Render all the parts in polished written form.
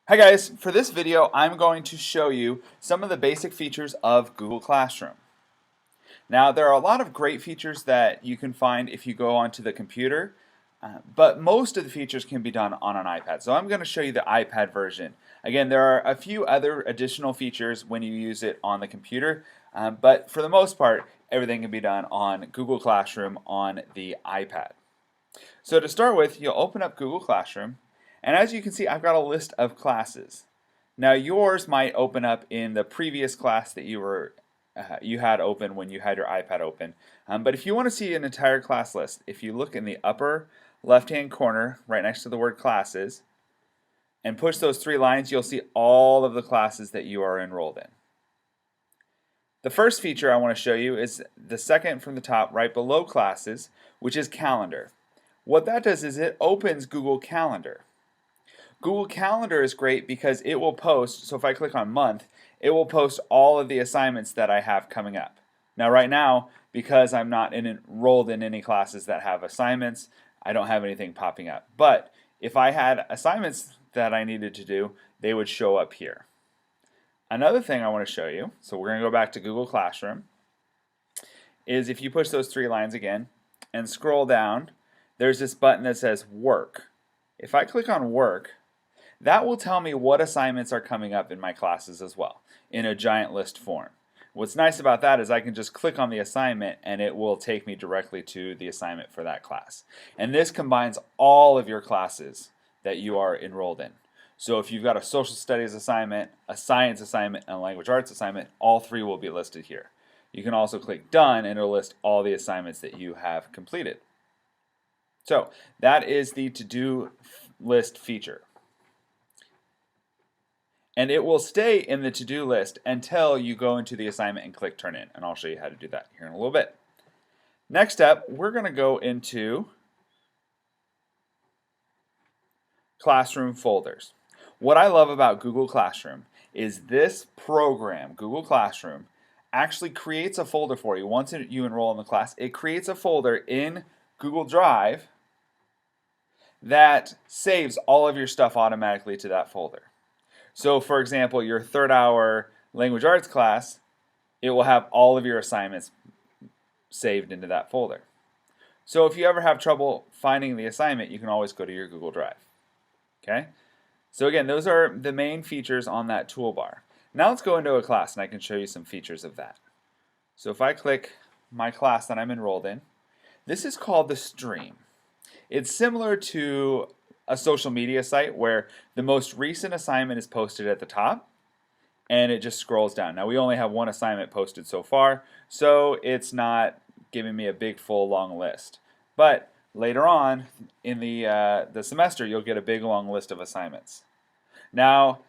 Hi guys, for this video I'm going to show you some of the basic features of Google Classroom. Now there are a lot of great features that you can find if you go onto the computer, but most of the features can be done on an iPad. So I'm going to show you the iPad version. Again, there are a few other additional features when you use it on the computer, but for the most part everything can be done on Google Classroom on the iPad. So to start with, you'll open up Google Classroom, and as you can see, I've got a list of classes. Now yours might open up in the previous class that you had open when you had your iPad open. But if you want to see an entire class list, if you look in the upper left-hand corner, right next to the word classes, and push those three lines, you'll see all of the classes that you are enrolled in. The first feature I want to show you is the second from the top, right below classes, which is calendar. What that does is it opens Google Calendar. Google Calendar is great because it will post, so if I click on month, it will post all of the assignments that I have coming up. Now right now, because I'm not enrolled in any classes that have assignments, I don't have anything popping up. But if I had assignments that I needed to do, they would show up here. Another thing I want to show you, so we're going to go back to Google Classroom, is if you push those three lines again and scroll down, there's this button that says Work. If I click on Work, that will tell me what assignments are coming up in my classes as well, in a giant list form. What's nice about that is I can just click on the assignment and it will take me directly to the assignment for that class. And this combines all of your classes that you are enrolled in. So if you've got a social studies assignment, a science assignment, and a language arts assignment, all three will be listed here. You can also click Done and it'll list all the assignments that you have completed. So that is the to-do list feature. And it will stay in the to-do list until you go into the assignment and click Turn In. And I'll show you how to do that here in a little bit. Next up, we're going to go into Classroom folders. What I love about Google Classroom is this program, Google Classroom, actually creates a folder for you. Once you enroll in the class, it creates a folder in Google Drive that saves all of your stuff automatically to that folder. So for example, your third hour language arts class, it will have all of your assignments saved into that folder. So if you ever have trouble finding the assignment, you can always go to your Google Drive. Okay? So again, those are the main features on that toolbar. Now let's go into a class and I can show you some features of that. So if I click my class that I'm enrolled in, this is called the stream. It's similar to a social media site where the most recent assignment is posted at the top and it just scrolls down. Now we only have one assignment posted so far, so it's not giving me a big full long list. But later on in the semester you'll get a big long list of assignments. Now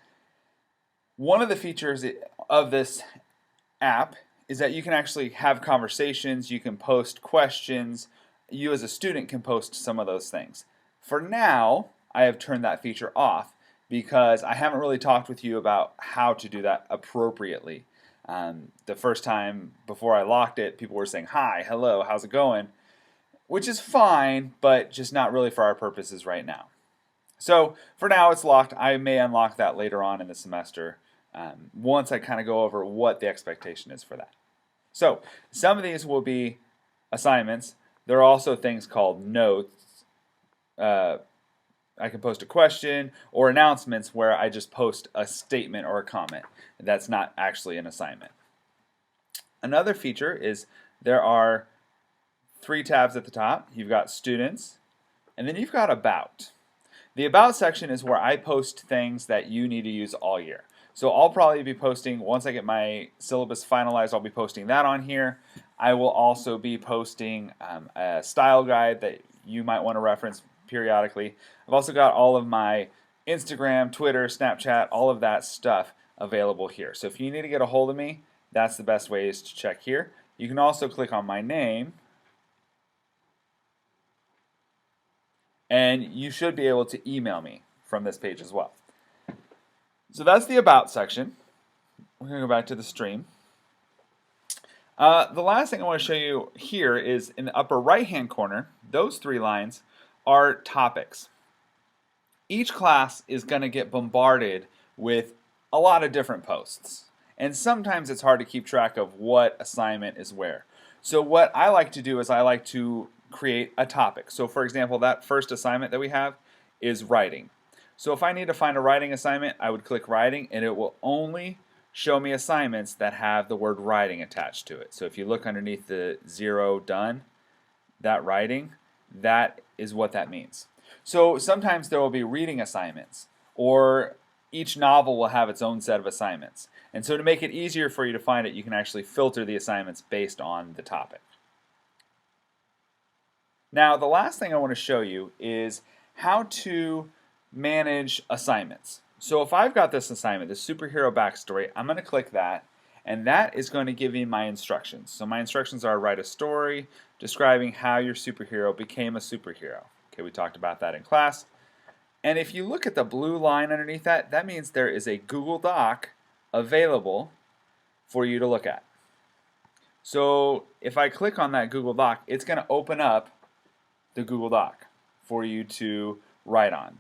one of the features of this app is that you can actually have conversations, you can post questions, you as a student can post some of those things. For now, I have turned that feature off because I haven't really talked with you about how to do that appropriately. The first time before I locked it, people were saying, hi, hello, how's it going? Which is fine, but just not really for our purposes right now. So for now it's locked. I may unlock that later on in the semester once I kind of go over what the expectation is for that. So some of these will be assignments. There are also things called notes. I can post a question or announcements where I just post a statement or a comment. That's not actually an assignment. Another feature is there are three tabs at the top. You've got Students, and then you've got About. The About section is where I post things that you need to use all year. So I'll probably be posting, once I get my syllabus finalized, I'll be posting that on here. I will also be posting a style guide that you might want to reference periodically. I've also got all of my Instagram, Twitter, Snapchat, all of that stuff available here. So if you need to get a hold of me, that's the best way is to check here. You can also click on my name, and you should be able to email me from this page as well. So that's the About section. We're going to go back to the stream. The last thing I want to show you here is in the upper right hand corner, those three lines are topics. each class is going to get bombarded with a lot of different posts. And sometimes it's hard to keep track of what assignment is where. So what I like to do is I like to create a topic. So for example, that first assignment that we have is writing. So if I need to find a writing assignment, I would click writing and it will only show me assignments that have the word writing attached to it. So if you look underneath the 0 done, that writing, that is what that means. So sometimes there will be reading assignments, or each novel will have its own set of assignments. And so to make it easier for you to find it, you can actually filter the assignments based on the topic. Now, the last thing I want to show you is how to manage assignments. So if I've got this assignment, the superhero backstory, I'm going to click that, and that is going to give me my instructions. So my instructions are write a story describing how your superhero became a superhero. Okay, we talked about that in class. And if you look at the blue line underneath that, that means there is a Google Doc available for you to look at. So if I click on that Google Doc, it's going to open up the Google Doc for you to write on.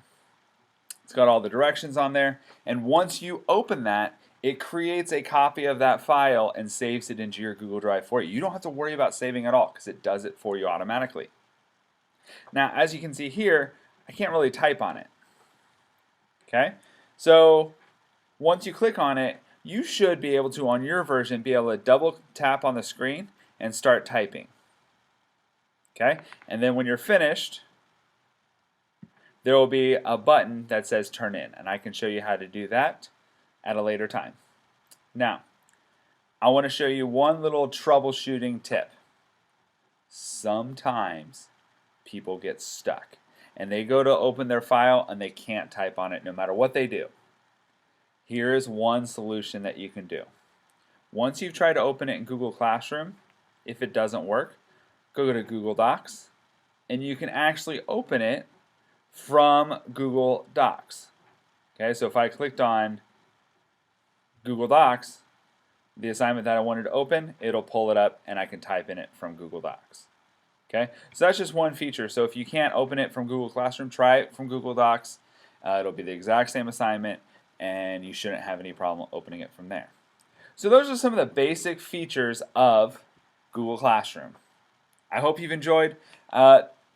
It's got all the directions on there, and once you open that, it creates a copy of that file and saves it into your Google Drive for you. You don't have to worry about saving at all because it does it for you automatically. Now, as you can see here, I can't really type on it. Okay? So once you click on it, you should be able to, on your version, be able to double tap on the screen and start typing. Okay? And then when you're finished, there will be a button that says turn in, and I can show you how to do that at a later time. Now, I want to show you one little troubleshooting tip. Sometimes people get stuck and they go to open their file and they can't type on it no matter what they do. Here is one solution that you can do. Once you've tried to open it in Google Classroom, if it doesn't work, go to Google Docs and you can actually open it from Google Docs. Okay, so if I clicked on Google Docs, the assignment that I wanted to open, it'll pull it up and I can type in it from Google Docs. Okay, so that's just one feature. So if you can't open it from Google Classroom, try it from Google Docs. It'll be the exact same assignment and you shouldn't have any problem opening it from there. So those are some of the basic features of Google Classroom. I hope you've enjoyed.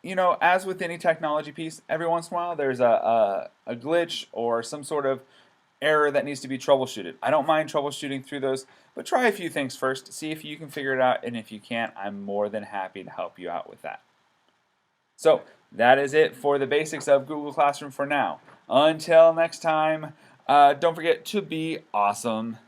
You know, as with any technology piece, every once in a while there's a glitch or some sort of error that needs to be troubleshooted. I don't mind troubleshooting through those, but try a few things first, see if you can figure it out, and if you can't, I'm more than happy to help you out with that. So that is it for the basics of Google Classroom for now. Until next time, don't forget to be awesome.